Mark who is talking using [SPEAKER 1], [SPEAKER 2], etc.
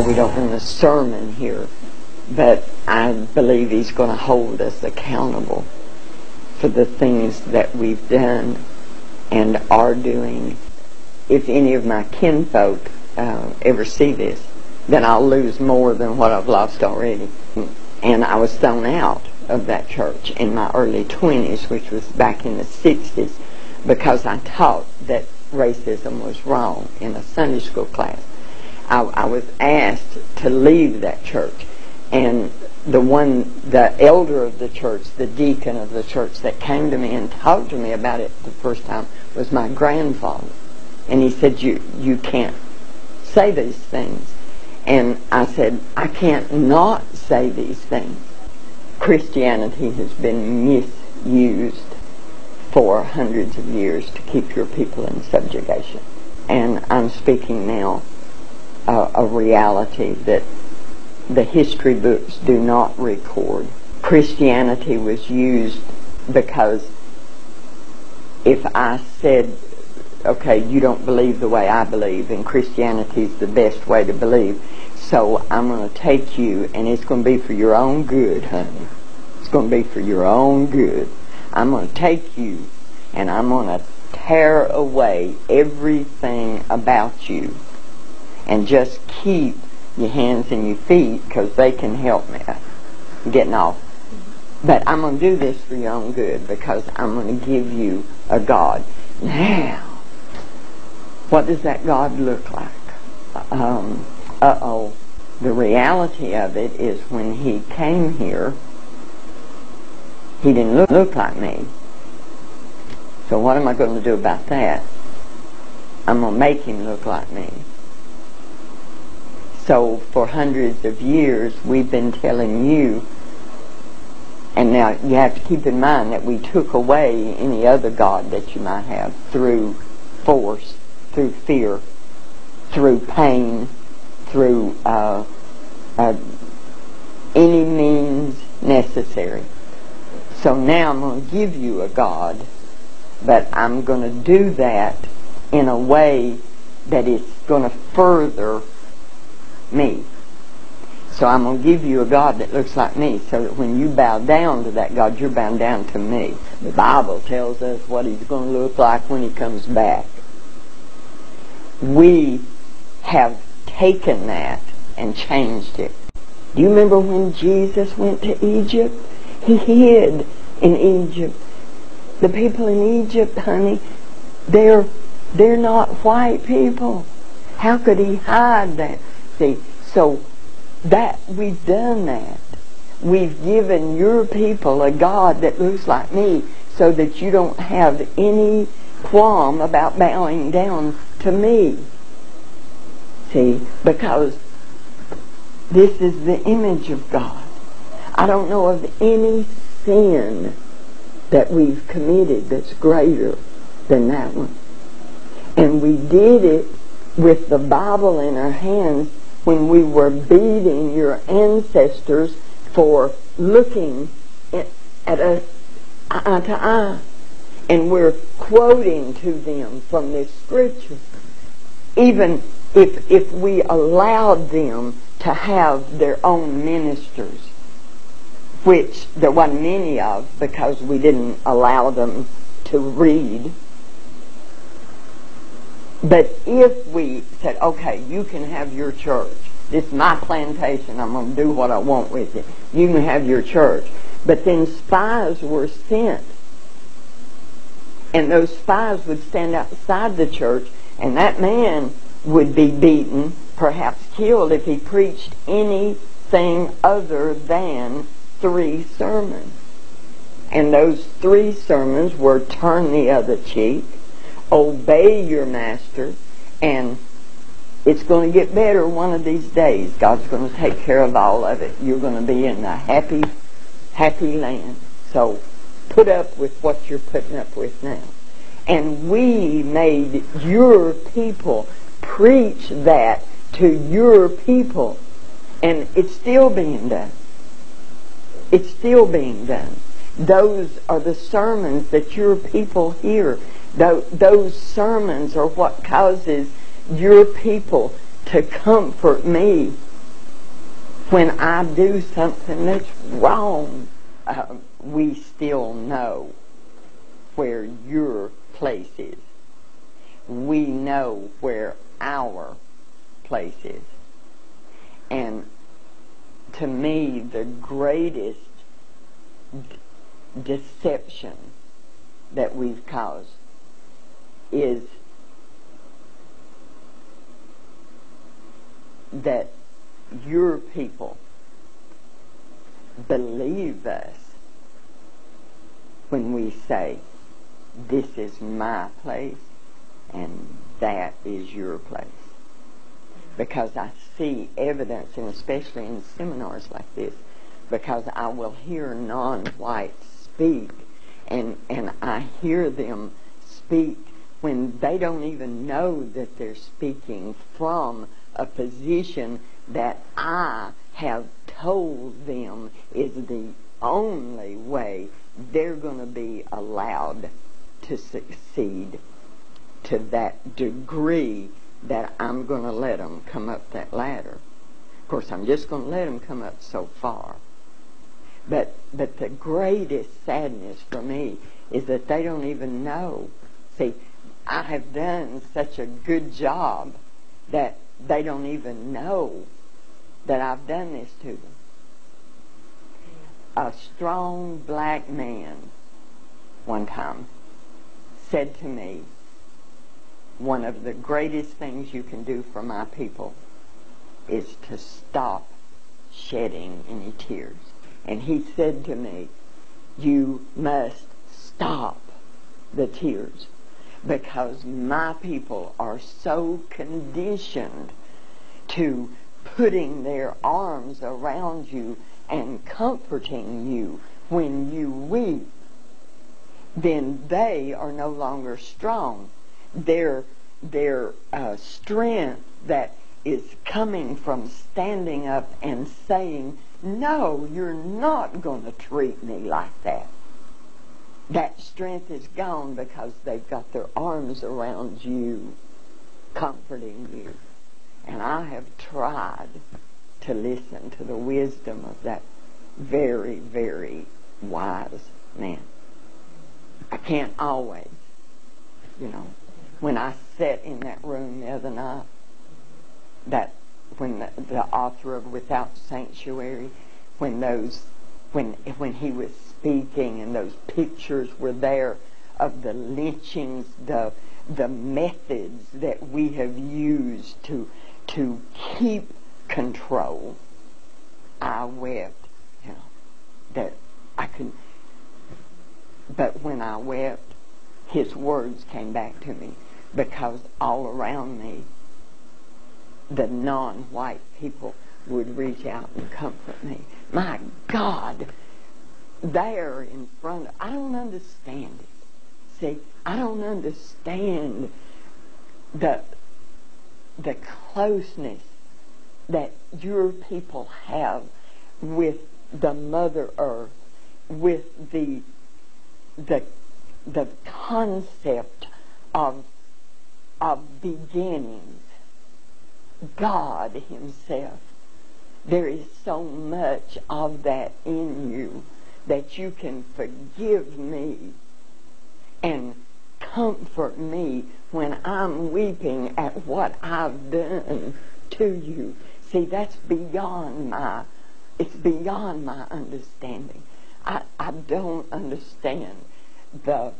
[SPEAKER 1] we don't want a sermon here, but I believe he's going to hold us accountable for the things that we've done and are doing. If any of my kinfolk ever see this, then I'll lose more than what I've lost already. And I was thrown out of that church in my early 20s, which was back in the 60s, because I taught that racism was wrong in a Sunday school class. I was asked to leave that church, and the elder of the church, the deacon of the church that came to me and talked to me about it the first time was my grandfather. And he said, you can't say these things. And I said, I can't not say these things. Christianity has been misused for hundreds of years to keep your people in subjugation. And I'm speaking now a reality that the history books do not record. Christianity was used because if I said, okay, you don't believe the way I believe, and Christianity is the best way to believe, so I'm going to take you, and it's going to be for your own good, honey. It's going to be for your own good. I'm going to take you, and I'm going to tear away everything about you, and just keep your hands and your feet, because they can help me getting off. But I'm going to do this for your own good, because I'm going to give you a God. Now, what does that God look like? The reality of it is when he came here, he didn't look like me. So what am I going to do about that? I'm going to make him look like me. So for hundreds of years we've been telling you, and now you have to keep in mind that we took away any other God that you might have through force, through fear, through pain, through any means necessary. So now I'm going to give you a God, but I'm going to do that in a way that it's going to further me. So I'm going to give you a God that looks like me, so that when you bow down to that God, you're bowing down to me. The Bible tells us what he's going to look like when he comes back. We have taken that and changed it. Do you remember when Jesus went to Egypt? He hid in Egypt. The people in Egypt, honey, they're not white people. How could he hide that? See, so that we've done that. We've given your people a God that looks like me, so that you don't have any qualm about bowing down to me. See, because this is the image of God. I don't know of any sin that we've committed that's greater than that one. And we did it with the Bible in our hands when we were beating your ancestors for looking at us eye to eye. And we're quoting to them from this scripture. Even if we allowed them to have their own ministers, which there wasn't many of because we didn't allow them to read. But if we said, okay, you can have your church. This is my plantation. I'm going to do what I want with it. You can have your church. But then spies were sent. And those spies would stand outside the church, and that man would be beaten, perhaps killed, if he preached anything other than 3 sermons. And those 3 sermons were turn the other cheek, obey your master, and it's going to get better one of these days. God's going to take care of all of it. You're going to be in a happy, happy land. So put up with what you're putting up with now. And we made your people preach that to your people. And it's still being done. It's still being done. Those are the sermons that your people hear. Those sermons are what causes your people to comfort me when I do something that's wrong, we still know where your place is. We know where our place is. And to me, the greatest deception that we've caused is that your people believe us when we say, this is my place and that is your place. Because I see evidence, and especially in seminars like this, because I will hear non-whites speak, and I hear them speak when they don't even know that they're speaking from a position that I have told them is the only way they're going to be allowed to succeed to that degree that I'm going to let them come up that ladder. Of course, I'm just going to let them come up so far. But the greatest sadness for me is that they don't even know. See, I have done such a good job that they don't even know that I've done this to them. A strong black man one time said to me, one of the greatest things you can do for my people is to stop shedding any tears. And he said to me, you must stop the tears, because my people are so conditioned to putting their arms around you and comforting you when you weep, then they are no longer strong. Their strength that is coming from standing up and saying, no, you're not going to treat me like that. That strength is gone because they've got their arms around you, comforting you. And I have tried to listen to the wisdom of that very, very wise man. I can't always, when I sat in that room the other night, when the author of Without Sanctuary, when he was speaking and those pictures were there of the lynchings, the methods that we have used to keep control, I wept, that I could. But when I wept, his words came back to me, because all around me, the non-white people would reach out and comfort me. My God, there in front of, I don't understand it. See, I don't understand the closeness that your people have with the Mother Earth, with the concept of beginnings, God Himself. There is so much of that in you that you can forgive me and comfort me when I'm weeping at what I've done to you. See, that's beyond my understanding. I don't understand the